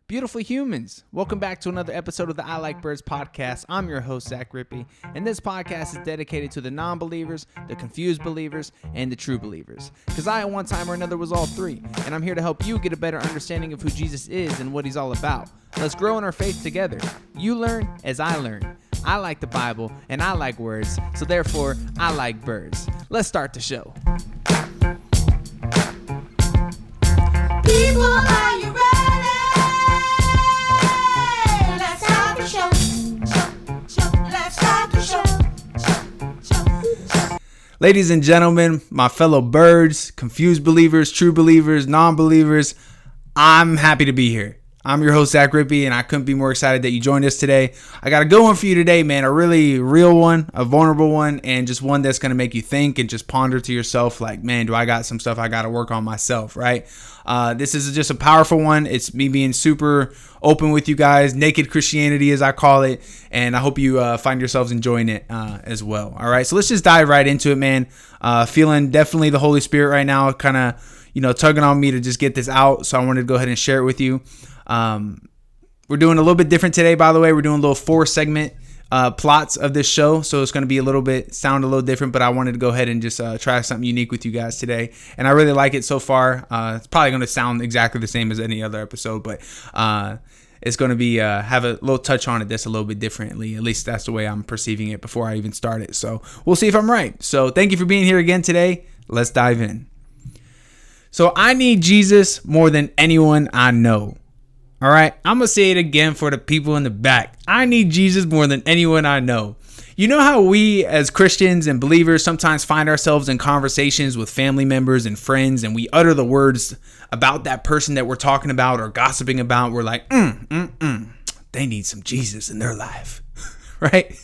Beautiful humans, welcome back to another episode of the I Like Birds podcast. I'm your host, 𝐂𝐎𝐍𝐶𝐄𝐃, and this podcast is dedicated to the non-believers, the confused believers, and the true believers. Because I, at one time or another, was all three, and I'm here to help you get a better understanding of who Jesus is and what he's all about. Let's grow in our faith together. You learn as I learn. I like the Bible, and I like words, so therefore, I like birds. Let's start the show. People, are you ready? Let's start the show. Let's start the show. Ladies and gentlemen, my fellow birds, confused believers, true believers, non-believers, I'm happy to be here. I'm your host, 𝐂𝐎𝐍𝐶𝐄𝐃, and I couldn't be more excited that you joined us today. I got a good one for you today, man. A really real one, a vulnerable one, and just one that's going to make you think and just ponder to yourself like, man, do I got some stuff I got to work on myself, right? This is just a powerful one. It's me being super open with you guys, naked Christianity as I call it, and I hope you find yourselves enjoying it as well. All right, so let's just dive right into it, man. Feeling definitely the Holy Spirit right now, kind of, tugging on me to just get this out, so I wanted to go ahead and share it with you. We're doing a little bit different today, by the way. We're doing a little 4-segment plots of this show, so it's going to be sound a little different, but I wanted to go ahead and just try something unique with you guys today, and I really like it so far. It's probably going to sound exactly the same as any other episode, but it's going to be have a little touch on it that's a little bit differently. At least that's the way I'm perceiving it before I even start it, so we'll see if I'm right. So thank you for being here again today. Let's dive in. So I need Jesus more than anyone I know. All right, I'm going to say it again for the people in the back. I need Jesus more than anyone I know. You know how we as Christians and believers sometimes find ourselves in conversations with family members and friends, and we utter the words about that person that we're talking about or gossiping about. We're like, they need some Jesus in their life, right?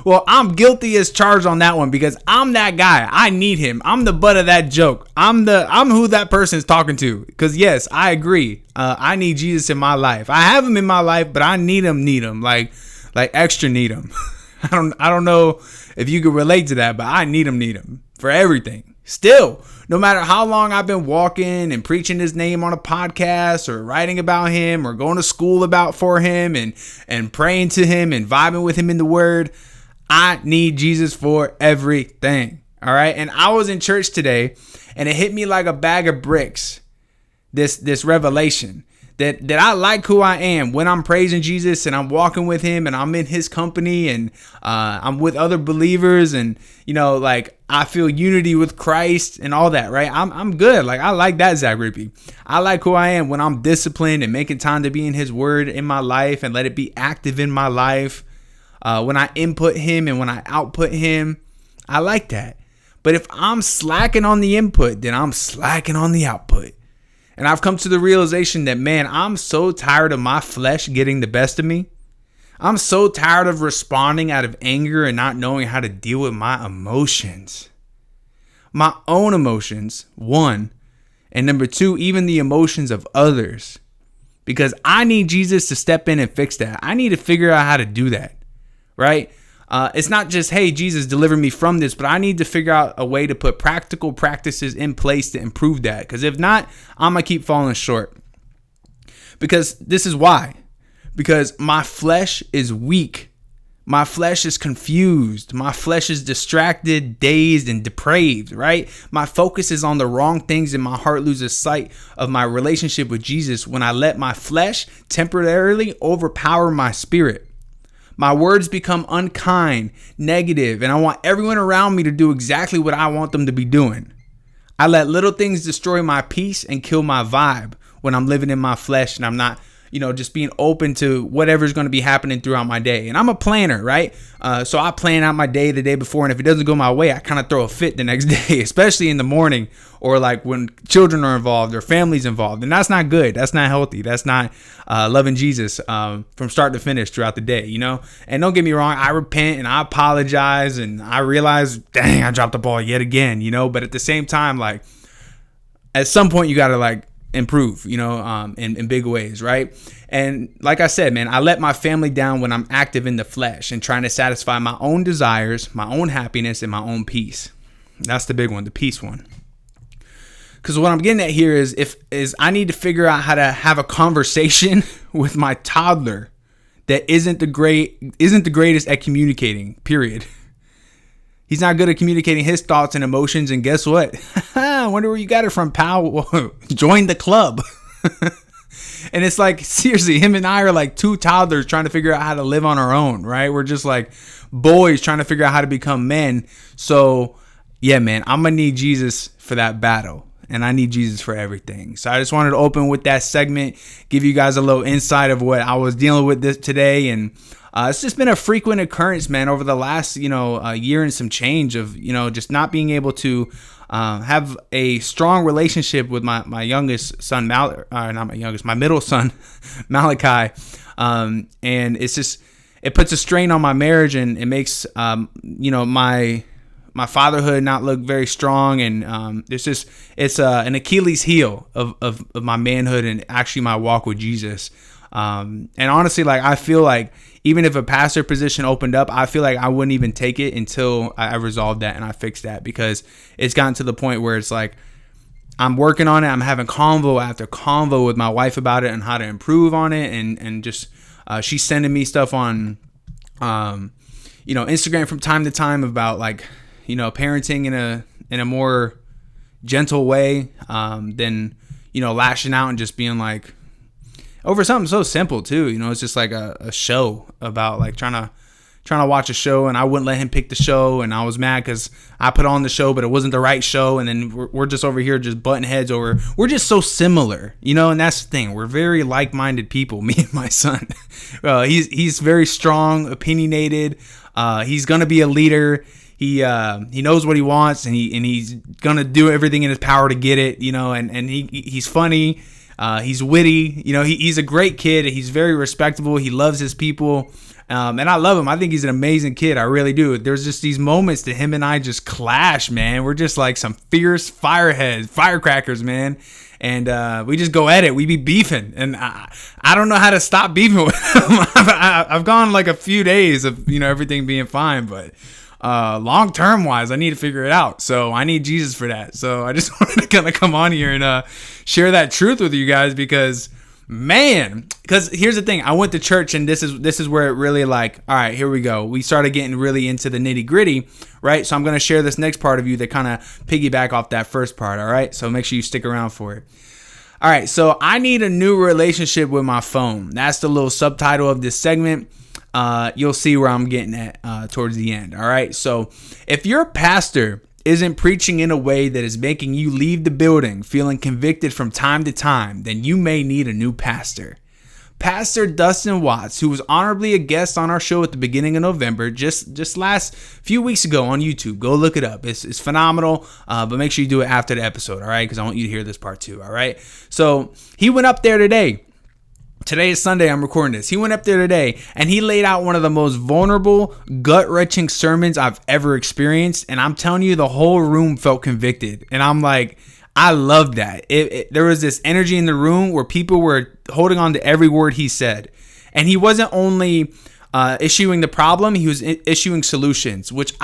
Well, I'm guilty as charged on that one because I'm that guy. I need him. I'm the butt of that joke. I'm who that person is talking to. Because yes, I agree. I need Jesus in my life. I have him in my life, but I need him, like extra need him. I don't know if you could relate to that, but I need him for everything. Still, no matter how long I've been walking and preaching his name on a podcast or writing about him or going to school for him and praying to him and vibing with him in the word, I need Jesus for everything. All right. And I was in church today and it hit me like a bag of bricks. This revelation that I like who I am when I'm praising Jesus and I'm walking with him and I'm in his company and I'm with other believers and, I feel unity with Christ and all that, right? I'm good. Like, I like that, 𝐂𝐎𝐍𝐶𝐄𝐃. I like who I am when I'm disciplined and making time to be in his word in my life and let it be active in my life. When I input him and when I output him, I like that. But if I'm slacking on the input, then I'm slacking on the output. And I've come to the realization that, man, I'm so tired of my flesh getting the best of me. I'm so tired of responding out of anger and not knowing how to deal with my emotions. My own emotions, one. And number two, even the emotions of others. Because I need Jesus to step in and fix that. I need to figure out how to do that. Right? It's not just, hey, Jesus, deliver me from this, but I need to figure out a way to put practical practices in place to improve that. Because if not, I'm going to keep falling short. Because this is why. Because my flesh is weak. My flesh is confused. My flesh is distracted, dazed, and depraved, right? My focus is on the wrong things and my heart loses sight of my relationship with Jesus when I let my flesh temporarily overpower my spirit. My words become unkind, negative, and I want everyone around me to do exactly what I want them to be doing. I let little things destroy my peace and kill my vibe when I'm living in my flesh and I'm not, just being open to whatever's going to be happening throughout my day. And I'm a planner, right? So I plan out my day the day before, and if it doesn't go my way, I kind of throw a fit the next day, especially in the morning or like when children are involved or families involved. And that's not good. That's not healthy. That's not loving Jesus from start to finish throughout the day, And don't get me wrong, I repent and I apologize and I realize, dang, I dropped the ball yet again, But at the same time, like, at some point you got to improve, in big ways, right? And like I said, man, I let my family down when I'm active in the flesh and trying to satisfy my own desires, my own happiness, and my own peace. That's the big one, the peace one. Because what I'm getting at here is I need to figure out how to have a conversation with my toddler that isn't the greatest at communicating, period. He's not good at communicating his thoughts and emotions, and guess what? I wonder where you got it from, pal. Join the club. And it's like, seriously, him and I are like two toddlers trying to figure out how to live on our own, right? We're just like boys trying to figure out how to become men. So, yeah, man, I'm going to need Jesus for that battle. And I need Jesus for everything. So I just wanted to open with that segment, give you guys a little insight of what I was dealing with this today. And it's just been a frequent occurrence, man, over the last, year and some change of, just not being able to have a strong relationship with my youngest son, my middle son, Malachi. And it's just, it puts a strain on my marriage, and it makes, my fatherhood not look very strong. And it's an Achilles heel of my manhood and actually my walk with Jesus. And honestly, like, I feel like even if a pastor position opened up, I feel like I wouldn't even take it until I resolved that and I fixed that, because it's gotten to the point where it's like, I'm working on it. I'm having convo after convo with my wife about it and how to improve on it. And just, she's sending me stuff on, Instagram from time to time about, like, parenting in a more gentle way, than, lashing out and just being like, over something so simple too. It's just like a show about, like, trying to watch a show, and I wouldn't let him pick the show, and I was mad because I put on the show but it wasn't the right show, and then we're just over here just butting heads over, we're just so similar, and that's the thing, we're very like-minded people, me and my son. He's very strong, opinionated, he's gonna be a leader. He knows what he wants, and he's gonna do everything in his power to get it, and he's funny. He's witty, he's a great kid. He's very respectable. He loves his people. And I love him. I think he's an amazing kid. I really do. There's just these moments that him and I just clash, man. We're just like some fierce firecrackers, man. And we just go at it. We be beefing. And I don't know how to stop beefing with him. I've gone like a few days of, everything being fine. But long term wise, I need to figure it out. So I need Jesus for that. So I just wanted to kind of come on here and share that truth with you guys, because here's the thing. I went to church, and this is where it really, like, all right, here we go. We started getting really into the nitty gritty, right? So I'm going to share this next part of you that kind of piggyback off that first part. All right. So make sure you stick around for it. All right. So I need a new relationship with my phone. That's the little subtitle of this segment. You'll see where I'm getting at towards the end. All right. So if your pastor isn't preaching in a way that is making you leave the building feeling convicted from time to time, then you may need a new pastor. Pastor Dustin Watts, who was honorably a guest on our show at the beginning of November, just last few weeks ago on YouTube. Go look it up. It's phenomenal, but make sure you do it after the episode, all right? Because I want you to hear this part too, all right? So he went up there today. Today is Sunday, I'm recording this. He went up there today, and he laid out one of the most vulnerable, gut-wrenching sermons I've ever experienced. And I'm telling you, the whole room felt convicted. And I'm like, I love that. There was this energy in the room where people were holding on to every word he said. And he wasn't only issuing the problem, he was issuing solutions, which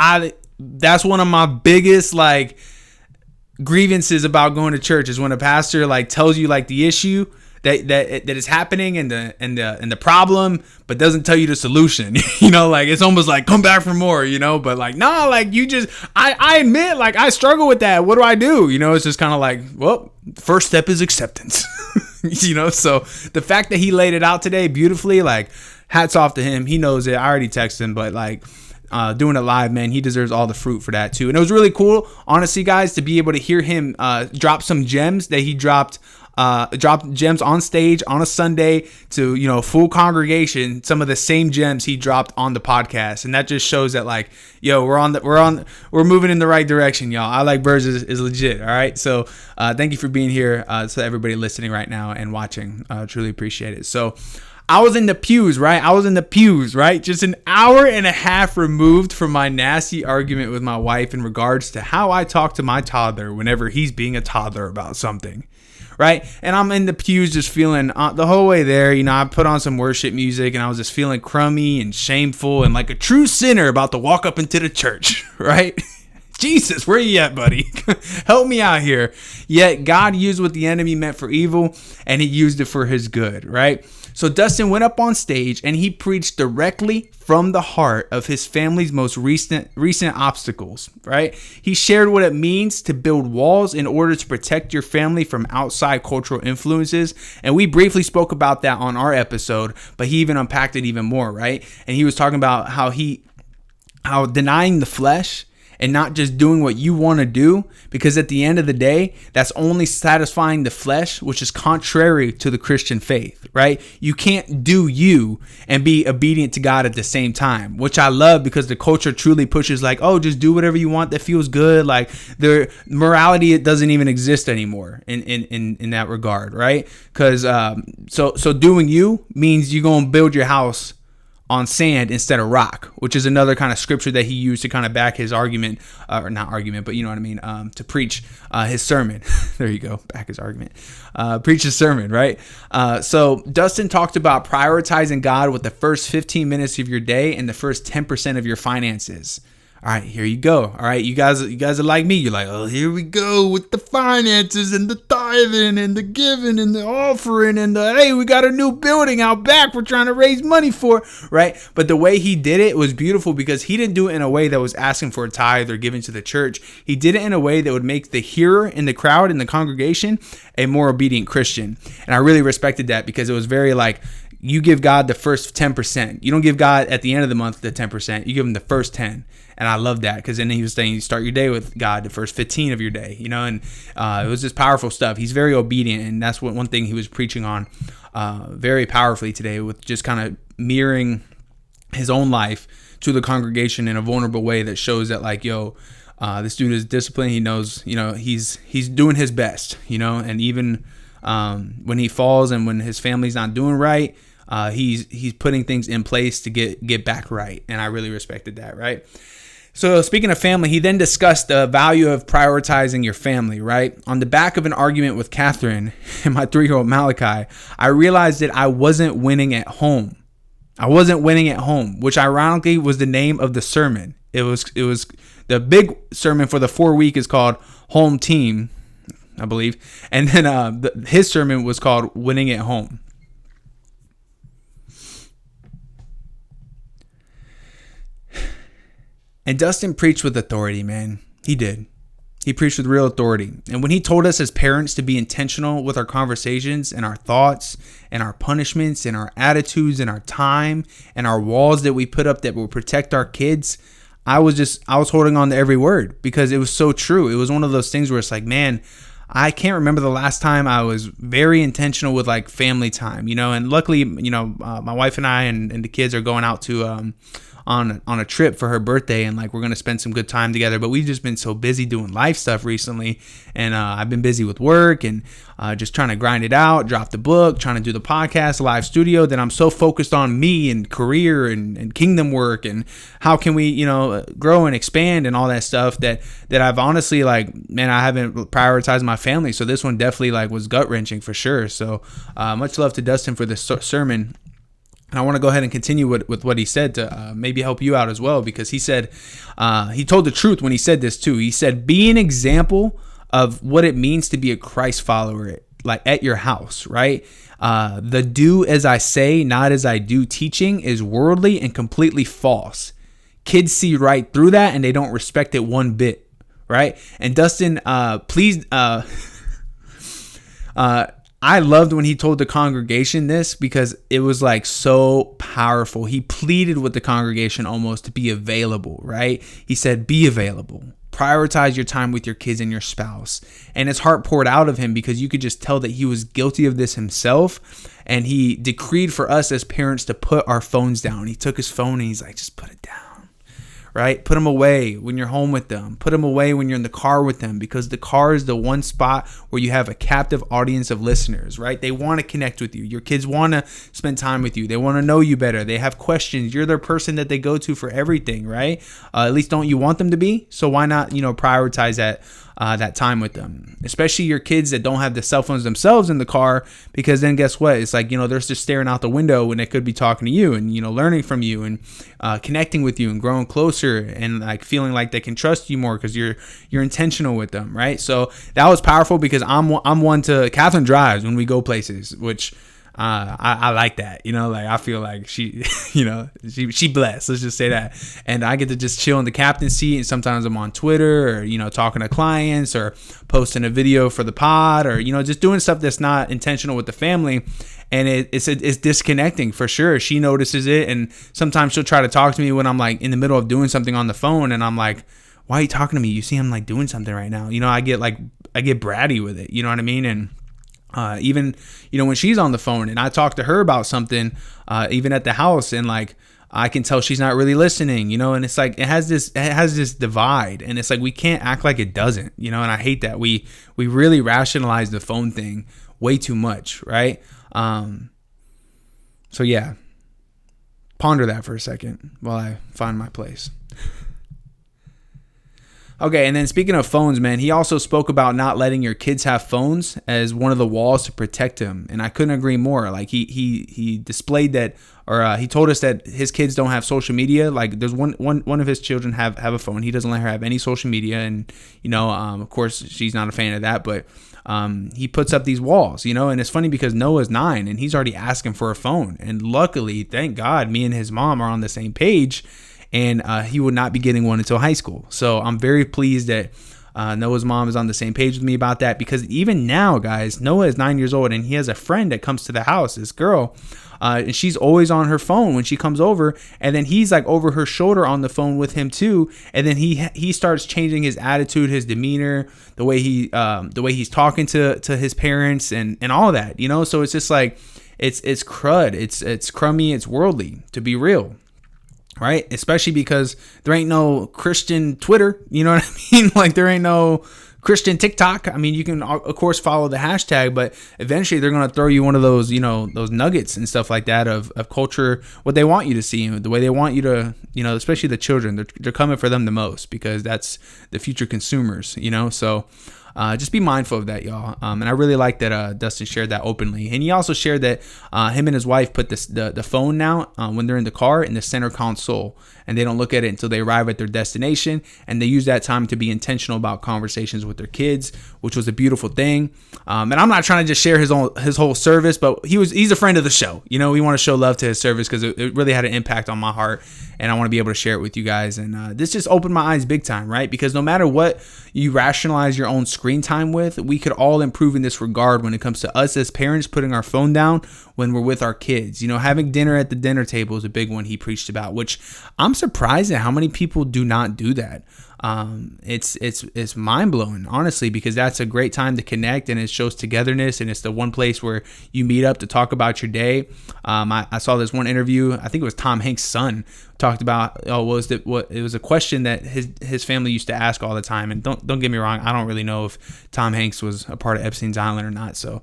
that's one of my biggest, like, grievances about going to church, is when a pastor, like, tells you, like, the issue that is happening and the problem, but doesn't tell you the solution. Like, it's almost like, come back for more, but like, no, like, you just, I admit, like, I struggle with that. What do I do? It's just kind of like, well, first step is acceptance. So the fact that he laid it out today beautifully, like, hats off to him. He knows it. I already texted him, but like, doing it live, man, he deserves all the fruit for that too. And it was really cool, honestly, guys, to be able to hear him drop some gems that he dropped gems on stage on a Sunday to, full congregation, some of the same gems he dropped on the podcast. And that just shows that, like, yo, we're moving in the right direction, y'all. I Like Birds is legit. All right. So thank you for being here. To everybody listening right now and watching, truly appreciate it. So I was in the pews, right? Just an hour and a half removed from my nasty argument with my wife in regards to how I talk to my toddler whenever he's being a toddler about something. Right. And I'm in the pews just feeling the whole way there. I put on some worship music, and I was just feeling crummy and shameful and like a true sinner about to walk up into the church. Right. Jesus, where you at, buddy? Help me out here. Yet God used what the enemy meant for evil, and he used it for his good, right? So Dustin went up on stage and he preached directly from the heart of his family's most recent obstacles, right? He shared what it means to build walls in order to protect your family from outside cultural influences. And we briefly spoke about that on our episode, but he even unpacked it even more, right? And he was talking about how denying the flesh and not just doing what you want to do, because at the end of the day, that's only satisfying the flesh, which is contrary to the Christian faith, right? You can't do you and be obedient to God at the same time, which I love because the culture truly pushes like, oh, just do whatever you want that feels good. Like the morality, it doesn't even exist anymore in that regard, right? Because so doing you means you're going to build your house on sand instead of rock, which is another kind of scripture that he used to kind of back his argument, or not argument, but you know what I mean, to preach his sermon. There you go, back his argument. Preach his sermon, right? So Dustin talked about prioritizing God with the first 15 minutes of your day and the first 10% of your finances. All right, here you go. All right, you guys are like me. You're like, oh, here we go with the finances and the tithing and the giving and the offering and the, hey, we got a new building out back we're trying to raise money for, right? But the way he did it was beautiful because he didn't do it in a way that was asking for a tithe or giving to the church. He did it in a way that would make the hearer in the crowd, in the congregation, a more obedient Christian. And I really respected that because it was very like, you give God the first 10%. You don't give God at the end of the month the 10%. You give him the first 10. And I love that because then he was saying you start your day with God the first 15 of your day, you know, and it was just powerful stuff. He's very obedient. And that's what one thing he was preaching on very powerfully today, with just kind of mirroring his own life to the congregation in a vulnerable way that shows that like, yo, this dude is disciplined. He knows, you know, he's doing his best, you know, and even when he falls and when his family's not doing right, he's putting things in place to get back right. And I really respected that, right? So speaking of family, he then discussed the value of prioritizing your family, right? On the back of an argument with Catherine and my 3-year-old Malachi, I realized that I wasn't winning at home. Which ironically was the name of the sermon. It was the big sermon for the 4-week is called Home Team, I believe. And then his sermon was called Winning at Home. And Dustin preached with authority, man. He did. He preached with real authority. And when he told us as parents to be intentional with our conversations and our thoughts and our punishments and our attitudes and our time and our walls that we put up that will protect our kids, I was holding on to every word because it was so true. It was one of those things where it's like, man, I can't remember the last time I was very intentional with like family time, you know, and luckily, you know, my wife and I and the kids are going out to, on a trip for her birthday, and like we're gonna spend some good time together, but we've just been so busy doing life stuff recently, and I've been busy with work and just trying to grind it out, drop the book, trying to do the podcast, live studio, that I'm so focused on me and career and kingdom work and how can we, you know, grow and expand and all that stuff that I've honestly like, man, I haven't prioritized my family. So this one definitely like was gut wrenching for sure. So much love to Dustin for this sermon. And I want to go ahead and continue with what he said to maybe help you out as well, because he said, he told the truth when he said this too. He said, be an example of what it means to be a Christ follower, like at your house, right? The do as I say, not as I do teaching is worldly and completely false. Kids see right through that and they don't respect it one bit, right? And Dustin, please, I loved when he told the congregation this because it was like so powerful. He pleaded with the congregation almost to be available, right? He said, be available. Prioritize your time with your kids and your spouse. And his heart poured out of him because you could just tell that he was guilty of this himself. And he decreed for us as parents to put our phones down. He took his phone and he's like, just put it down. Right? Put them away when you're home with them. Put them away when you're in the car with them, because the car is the one spot where you have a captive audience of listeners, right? They want to connect with you. Your kids want to spend time with you. They want to know you better. They have questions. You're their person that they go to for everything, right? At least don't you want them to be? So why not, you know, prioritize that time with them, especially your kids that don't have the cell phones themselves in the car, because then guess what? It's like, you know, they're just staring out the window when they could be talking to you and, you know, learning from you and connecting with you and growing closer culture and like feeling like they can trust you more because you're intentional with them, right? So that was powerful because I'm one to Catherine drives when we go places, which I like that, like I feel like she, she blessed, let's just say that. And I get to just chill in the captain's seat, and sometimes I'm on Twitter or, talking to clients or posting a video for the pod or, just doing stuff that's not intentional with the family. And it's disconnecting for sure. She notices it. And sometimes she'll try to talk to me when I'm like in the middle of doing something on the phone. And I'm like, why are you talking to me? You see, I'm like doing something right now. I get bratty with it. You know what I mean? And even when she's on the phone and I talk to her about something, even at the house, and like I can tell she's not really listening, and it's like it has this divide, and it's like we can't act like it doesn't, and I hate that we really rationalize the phone thing way too much, right? So yeah, ponder that for a second while I find my place. Okay, and then speaking of phones, man, he also spoke about not letting your kids have phones as one of the walls to protect them, and I couldn't agree more. Like he displayed that, or he told us that his kids don't have social media. Like there's one of his children have a phone. He doesn't let her have any social media, and of course she's not a fan of that, but he puts up these walls, and it's funny because Noah's 9 and he's already asking for a phone, and luckily, thank God, me and his mom are on the same page. And he would not be getting one until high school. So I'm very pleased that Noah's mom is on the same page with me about that, because even now, guys, Noah is 9 years old and he has a friend that comes to the house, this girl, and she's always on her phone when she comes over, and then he's like over her shoulder on the phone with him too, and then he starts changing his attitude, his demeanor, the way he's talking to his parents and all that, so it's just like it's crud, it's crummy, it's worldly, to be real. Right? Especially because there ain't no Christian Twitter. You know what I mean? Like there ain't no Christian TikTok. I mean, you can of course follow the hashtag, but eventually they're going to throw you one of those, those nuggets and stuff like that of culture, what they want you to see, the way they want you to, especially the children, they're coming for them the most because that's the future consumers, so just be mindful of that, y'all. And I really like that Dustin shared that openly. And he also shared that him and his wife put the phone now when they're in the car in the center console, and they don't look at it until they arrive at their destination. And they use that time to be intentional about conversations with their kids, which was a beautiful thing. And I'm not trying to just share his whole service, but he's a friend of the show. We want to show love to his service because it really had an impact on my heart, and I want to be able to share it with you guys. And this just opened my eyes big time, right? Because no matter what you rationalize your own screen time with, we could all improve in this regard when it comes to us as parents putting our phone down when we're with our kids. Having dinner at the dinner table is a big one he preached about, which I'm surprised at how many people do not do that. It's mind-blowing, honestly, because that's a great time to connect, and it shows togetherness, and it's the one place where you meet up to talk about your day. I saw this one interview, I think it was Tom Hanks' son, talked about it was a question that his family used to ask all the time. And don't get me wrong, I don't really know if Tom Hanks was a part of Epstein's Island or not, so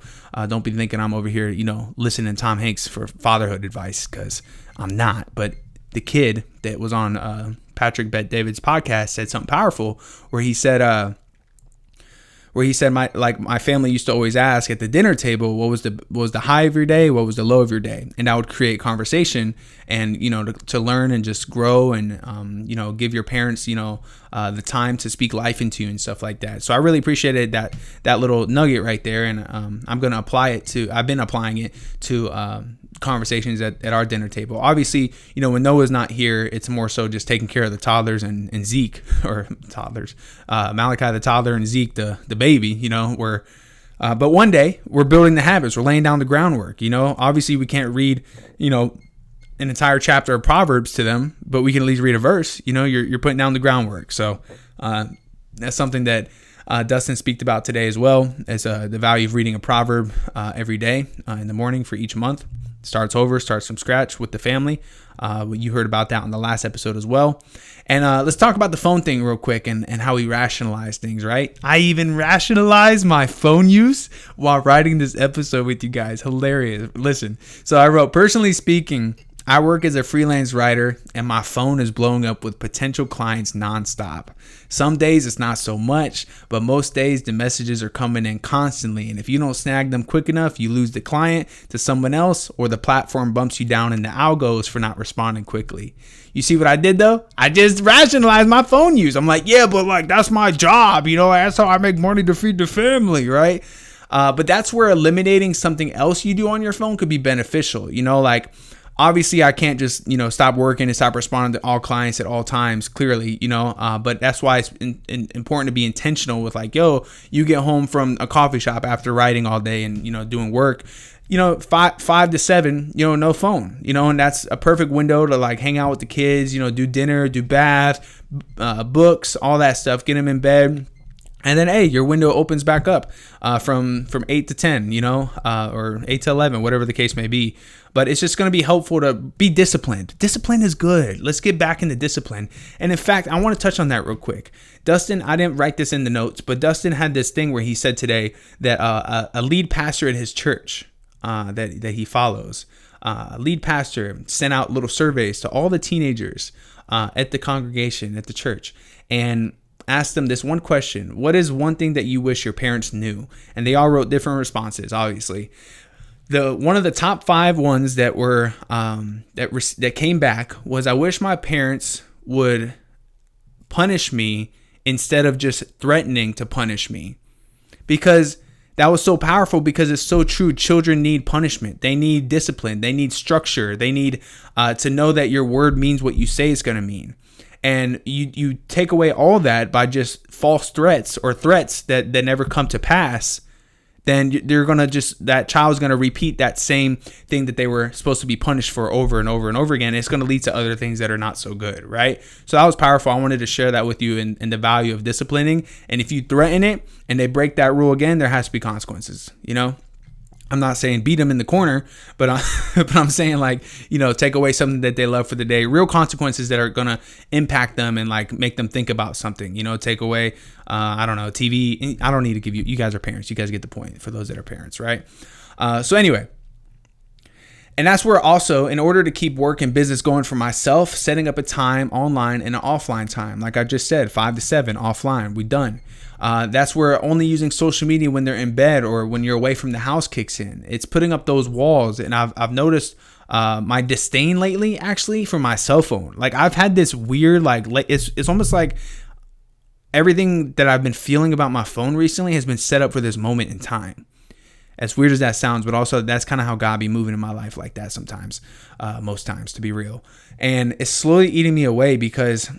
don't be thinking I'm over here listening to Tom Hanks for fatherhood advice, because I'm not. But the kid that was on Patrick Bet-David's podcast said something powerful where he said my family used to always ask at the dinner table, what was the high of your day, what was the low of your day, and that would create conversation and to learn and just grow and give your parents the time to speak life into you and stuff like that. So I really appreciated that little nugget right there, and I've been applying it to conversations at our dinner table. Obviously, when Noah's not here, it's more so just taking care of the toddlers and Zeke, or toddlers, Malachi the toddler and Zeke the baby, but one day we're building the habits, we're laying down the groundwork. Obviously we can't read an entire chapter of Proverbs to them, but we can at least read a verse. You're putting down the groundwork. So that's something that Dustin speaks about today as well, as the value of reading a proverb every day in the morning for each month. Starts from scratch with the family. You heard about that on the last episode as well. And let's talk about the phone thing real quick and how we rationalize things, right? I even rationalized my phone use while writing this episode with you guys. Hilarious. Listen, so I wrote, personally speaking, I work as a freelance writer and my phone is blowing up with potential clients nonstop. Some days it's not so much, but most days the messages are coming in constantly. And if you don't snag them quick enough, you lose the client to someone else or the platform bumps you down in the algos for not responding quickly. You see what I did though? I just rationalized my phone use. I'm like, yeah, but like that's my job. That's how I make money to feed the family, right? But that's where eliminating something else you do on your phone could be beneficial. Like, obviously, I can't just, stop working and stop responding to all clients at all times, clearly, but that's why it's important to be intentional with like, yo, you get home from a coffee shop after writing all day and, doing work, 5 to 7, no phone, and that's a perfect window to like hang out with the kids, do dinner, do bath, books, all that stuff, get them in bed. And then, hey, your window opens back up from 8 to 10, or 8 to 11, whatever the case may be. But it's just going to be helpful to be disciplined. Discipline is good. Let's get back into discipline. And in fact, I want to touch on that real quick. Dustin, I didn't write this in the notes, but Dustin had this thing where he said today that a lead pastor at his church that he follows, a lead pastor sent out little surveys to all the teenagers at the congregation, at the church, and asked them this one question: what is one thing that you wish your parents knew? And they all wrote different responses, obviously. One of the top 5 ones that were that came back was, I wish my parents would punish me instead of just threatening to punish me. Because that was so powerful, because it's so true. Children need punishment. They need discipline. They need structure. They need to know that your word means what you say it's going to mean. And you take away all that by just false threats or threats that never come to pass, then they're going to that child's going to repeat that same thing that they were supposed to be punished for over and over and over again. It's going to lead to other things that are not so good, right? So that was powerful. I wanted to share that with you in the value of disciplining. And if you threaten it and they break that rule again, there has to be consequences, I'm not saying beat them in the corner, but I'm saying like, take away something that they love for the day, real consequences that are going to impact them and like make them think about something, take away, I don't know, TV. I don't need to give you guys are parents. You guys get the point for those that are parents, right? So anyway, and that's where also, in order to keep work and business going for myself, setting up a time online and an offline time. Like I just said, 5 to 7 offline, we done. That's where only using social media when they're in bed or when you're away from the house kicks in. It's putting up those walls. And I've noticed my disdain lately, actually, for my cell phone. Like I've had this weird, like it's almost like everything that I've been feeling about my phone recently has been set up for this moment in time. As weird as that sounds, but also that's kind of how God be moving in my life like that sometimes, most times, to be real. And it's slowly eating me away, because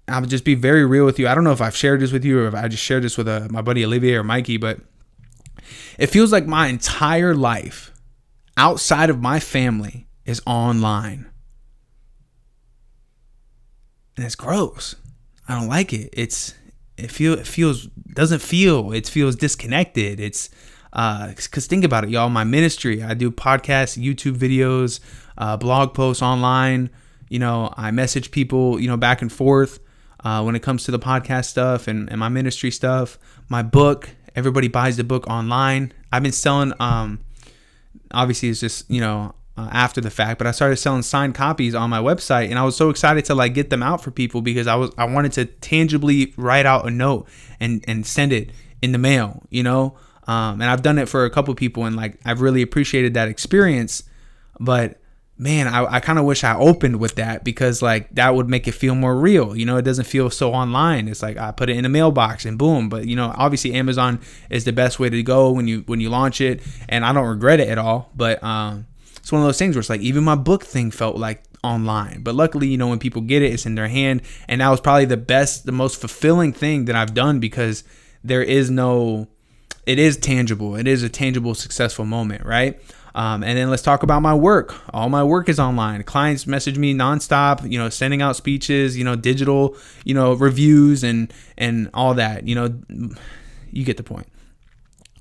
I'll just be very real with you. I don't know if I've shared this with you or if I just shared this with my buddy Olivier or Mikey, but it feels like my entire life outside of my family is online. And it's gross. I don't like it. It feels disconnected. It's because think about it, y'all. My ministry, I do podcasts, YouTube videos, blog posts online. I message people, back and forth when it comes to the podcast stuff and my ministry stuff. My book, everybody buys the book online. I've been selling, obviously it's just, after the fact, but I started selling signed copies on my website, and I was so excited to like get them out for people, because I wanted to tangibly write out a note and send it in the mail, and I've done it for a couple people, and like I've really appreciated that experience. But man, I kind of wish I opened with that, because like that would make it feel more real. It doesn't feel so online. It's like I put it in a mailbox and boom. But obviously Amazon is the best way to go when you launch it, and I don't regret it at all. But it's one of those things where it's like even my book thing felt like online. But luckily, when people get it, it's in their hand, and that was probably the most fulfilling thing that I've done, because it is tangible. It is a tangible, successful moment, right? And then let's talk about my work. All my work is online. Clients message me nonstop, sending out speeches, digital, reviews and all that. You get the point.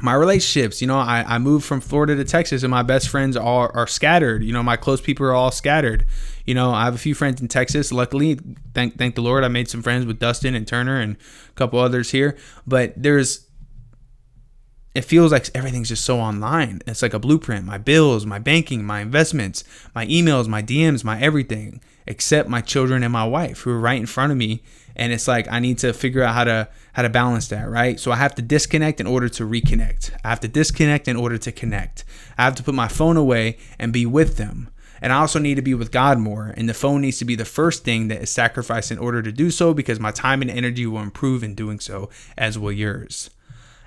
My relationships, I moved from Florida to Texas, and my best friends are scattered. My close people are all scattered. I have a few friends in Texas. Luckily, thank the Lord, I made some friends with Dustin and Turner and a couple others here. But it feels like everything's just so online. It's like a blueprint. My bills, my banking, my investments, my emails, my DMs, my everything, except my children and my wife who are right in front of me. And it's like I need to figure out how to balance that, right? So I have to disconnect in order to reconnect. I have to disconnect in order to connect. I have to put my phone away and be with them. And I also need to be with God more. And the phone needs to be the first thing that is sacrificed in order to do so, because my time and energy will improve in doing so, as will yours.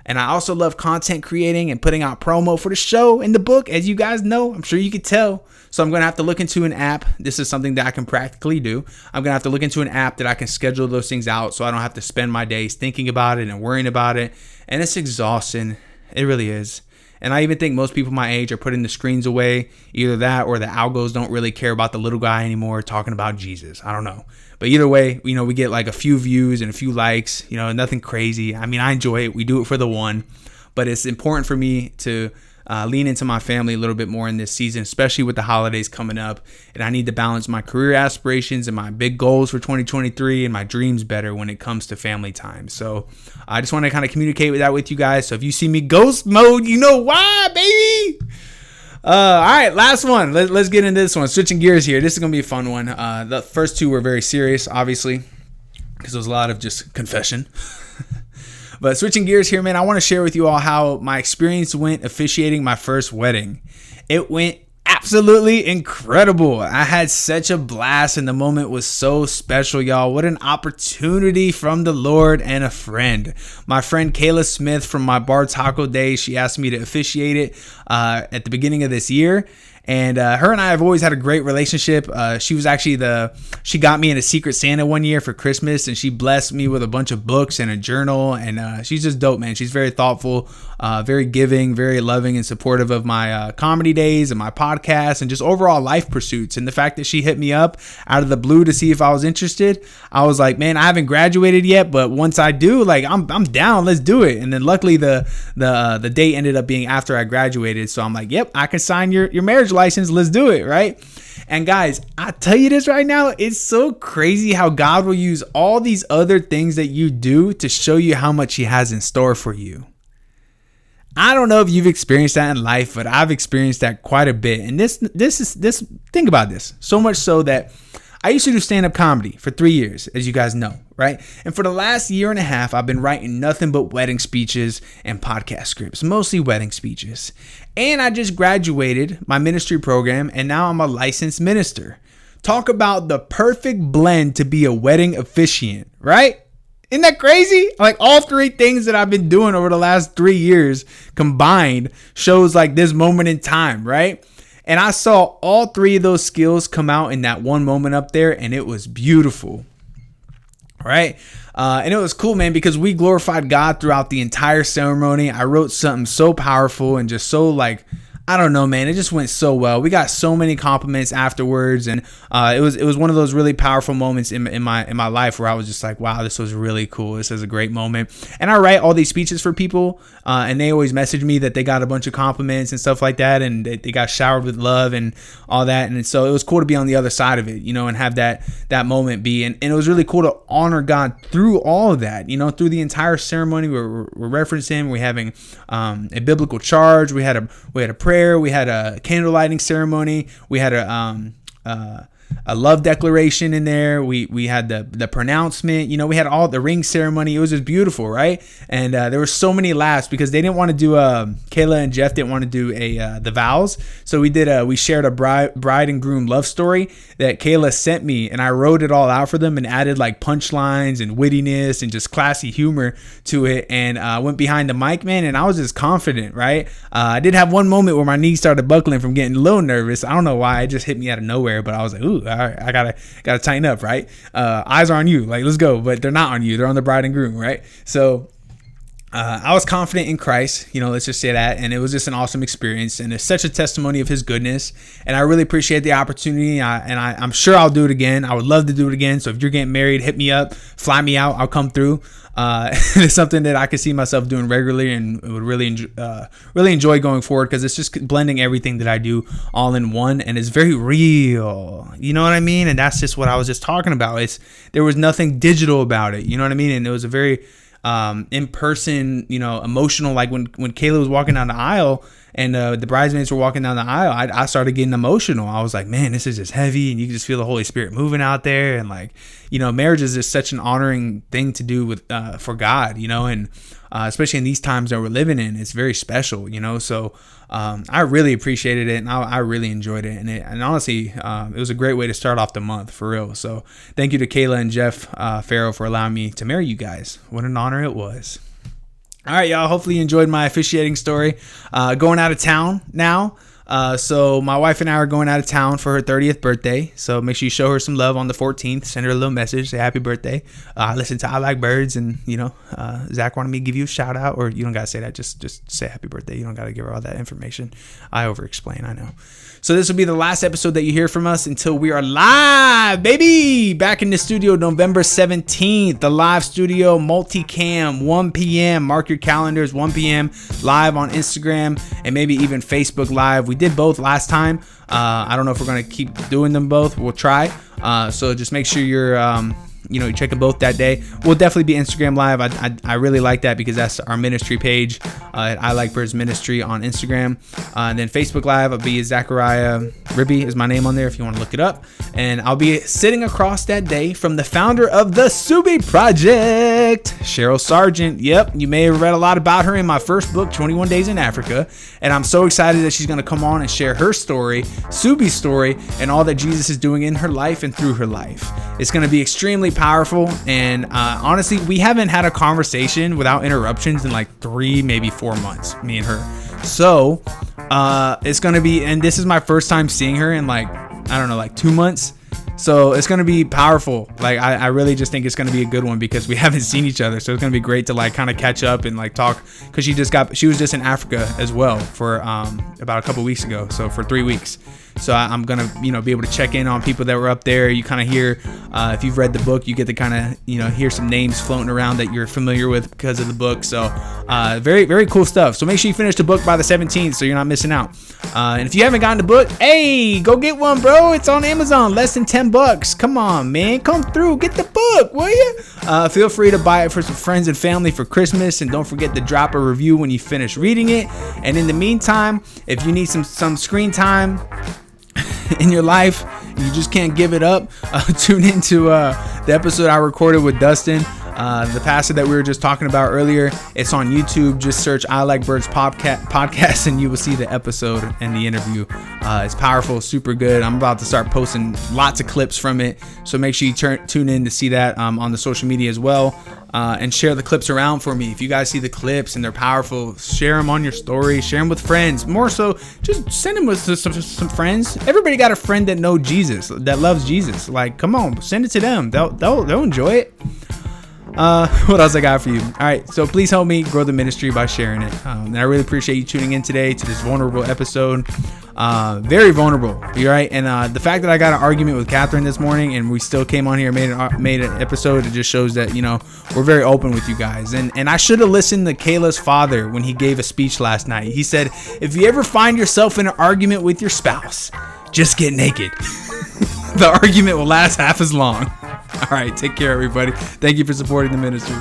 And I also love content creating and putting out promo for the show and the book, as you guys know. I'm sure you could tell. So I'm going to have to look into an app. This is something that I can practically do. I'm going to have to look into an app that I can schedule those things out so I don't have to spend my days thinking about it and worrying about it. And it's exhausting. It really is. And I even think most people my age are putting the screens away. Either that or the algos don't really care about the little guy anymore talking about Jesus. I don't know. But either way, we get like a few views and a few likes, nothing crazy. I mean, I enjoy it. We do it for the one. But it's important for me to lean into my family a little bit more in this season, especially with the holidays coming up. And I need to balance my career aspirations and my big goals for 2023 and my dreams better when it comes to family time. So I just want to kind of communicate that with you guys. So if you see me ghost mode, you know why, baby. All right, last one. Let's get into this one. Switching gears here. This is going to be a fun one. The first two were very serious, obviously, because there was a lot of just confession. But switching gears here, man, I want to share with you all how my experience went officiating my first wedding. It went absolutely incredible. I had such a blast, and the moment was so special, y'all. What an opportunity from the Lord and a friend. My friend Kayla Smith from my bar taco day, she asked me to officiate it at the beginning of this year. And her and I have always had a great relationship. She was actually she got me in a Secret Santa one year for Christmas, and she blessed me with a bunch of books and a journal. And she's just dope, man. She's very thoughtful, very giving, very loving and supportive of my comedy days and my podcast and just overall life pursuits. And the fact that she hit me up out of the blue to see if I was interested, I was like, man, I haven't graduated yet, but once I do, like, I'm down. Let's do it. And then luckily the date ended up being after I graduated. So I'm like, yep, I can sign your marriage license. Let's do it, right? And guys, I tell you this right now, it's so crazy how God will use all these other things that you do to show you how much He has in store for you. I don't know if you've experienced that in life, but I've experienced that quite a bit. And this think about this. So much so that I used to do stand-up comedy for 3 years, as you guys know, right? And for the last year and a half, I've been writing nothing but wedding speeches and podcast scripts, mostly wedding speeches. And I just graduated my ministry program, and now I'm a licensed minister. Talk about the perfect blend to be a wedding officiant, right? Isn't that crazy? Like, all three things that I've been doing over the last 3 years combined shows like this moment in time, right? And I saw all three of those skills come out in that one moment up there, and it was beautiful. Right? And it was cool, man, because we glorified God throughout the entire ceremony. I wrote something so powerful and just so, like, I don't know, man. It just went so well. We got so many compliments afterwards, and it was one of those really powerful moments in my life where I was just like, wow, this was really cool. This is a great moment. And I write all these speeches for people, and they always message me that they got a bunch of compliments and stuff like that, and they got showered with love and all that. And so it was cool to be on the other side of it, and have that moment be. And it was really cool to honor God through all of that, through the entire ceremony. We're referencing, we're having a biblical charge. We had a prayer. We had a candle lighting ceremony. We had a love declaration in there. We had the pronouncement. We had all the ring ceremony. It was just beautiful, right? And there were so many laughs because they didn't want to do Kayla and Jeff didn't want to do the vows. So we shared a bride and groom love story that Kayla sent me, and I wrote it all out for them and added like punchlines and wittiness and just classy humor to it, and went behind the mic, man, and I was just confident, right? I did have one moment where my knees started buckling from getting a little nervous. I don't know why. It just hit me out of nowhere, but I was like, ooh, all right, I gotta tighten up, right? Eyes are on you, like, let's go, but they're not on you. They're on the bride and groom, right? So I was confident in Christ, let's just say that. And it was just an awesome experience. And it's such a testimony of His goodness. And I really appreciate the opportunity. I'm sure I'll do it again. I would love to do it again. So if you're getting married, hit me up, fly me out. I'll come through. It's something that I could see myself doing regularly and would really enjoy going forward, because it's just blending everything that I do all in one, and it's very real. You know what I mean? And that's just what I was just talking about. There was nothing digital about it. You know what I mean? And it was a very in person, emotional. Like when Kayla was walking down the aisle and the bridesmaids were walking down the aisle, I started getting emotional. I was like, man, this is just heavy, and you can just feel the Holy Spirit moving out there. And like, marriage is just such an honoring thing to do with for God, and especially in these times that we're living in, it's very special, So I really appreciated it, and I really enjoyed it, and honestly, it was a great way to start off the month for real. So thank you to Kayla and Jeff Farrow for allowing me to marry you guys. What an honor it was. All right, y'all. Hopefully you enjoyed my officiating story. Going out of town now. So my wife and I are going out of town for her 30th birthday. So make sure you show her some love on the 14th. Send her a little message. Say happy birthday. Listen to I Like Birds. And, Zach wanted me to give you a shout out. Or you don't got to say that. Just say happy birthday. You don't got to give her all that information. I over-explain. I know. So this will be the last episode that you hear from us until we are live, baby. Back in the studio November 17th. The live studio multicam, 1 p.m. Mark your calendars, 1 p.m. live on Instagram and maybe even Facebook Live. We did both last time. I don't know if we're going to keep doing them both. We'll try. So just make sure you're you're checking both that day. We'll definitely be Instagram Live. I really like that because that's our ministry page. I Like Birds Ministry on Instagram. And then Facebook Live, I'll be Zachariah Ribby is my name on there if you want to look it up. And I'll be sitting across that day from the founder of the Subi Project, Cheryl Sargent. Yep, you may have read a lot about her in my first book, 21 Days in Africa. And I'm so excited that she's going to come on and share her story, Subi's story, and all that Jesus is doing in her life and through her life. It's going to be extremely powerful, and honestly, we haven't had a conversation without interruptions in like 3, maybe 4 months, me and her. So it's gonna be, and this is my first time seeing her in like 2 months. So it's going to be powerful. Like, I really just think it's going to be a good one because we haven't seen each other. So it's going to be great to like kind of catch up and like talk, because she was just in Africa as well for about a couple weeks ago. So for 3 weeks. So I'm going to, be able to check in on people that were up there. You kind of hear, if you've read the book, you get to kind of, hear some names floating around that you're familiar with because of the book. So very, very cool stuff. So make sure you finish the book by the 17th so you're not missing out. And if you haven't gotten the book, hey, go get one, bro. It's on Amazon, less than $10. Come on, man. Come through. Get the book, will you? Feel free to buy it for some friends and family for Christmas. And don't forget to drop a review when you finish reading it. And in the meantime, if you need some screen time in your life, you just can't give it up, tune into the episode I recorded with Dustin, the pastor that we were just talking about earlier. It's on YouTube. Just search I Like Birds podcast and you will see the episode and the interview. It's powerful, super good. I'm about to start posting lots of clips from it, so make sure you tune in to see that on the social media as well. And share the clips around for me. If you guys see the clips and they're powerful, share them on your story, share them with friends. More so, just send them with some friends. Everybody got a friend that knows Jesus, that loves Jesus. Like, come on, send it to them. They'll enjoy it. What else I got for you? All right, so please help me grow the ministry by sharing it. And I really appreciate you tuning in today to this vulnerable episode. Very vulnerable, you right? And the fact that I got an argument with Catherine this morning and we still came on here and made an episode, it just shows that, we're very open with you guys. And I should have listened to Kayla's father when he gave a speech last night. He said, if you ever find yourself in an argument with your spouse, just get naked. The argument will last half as long. All right, take care, everybody. Thank you for supporting the ministry.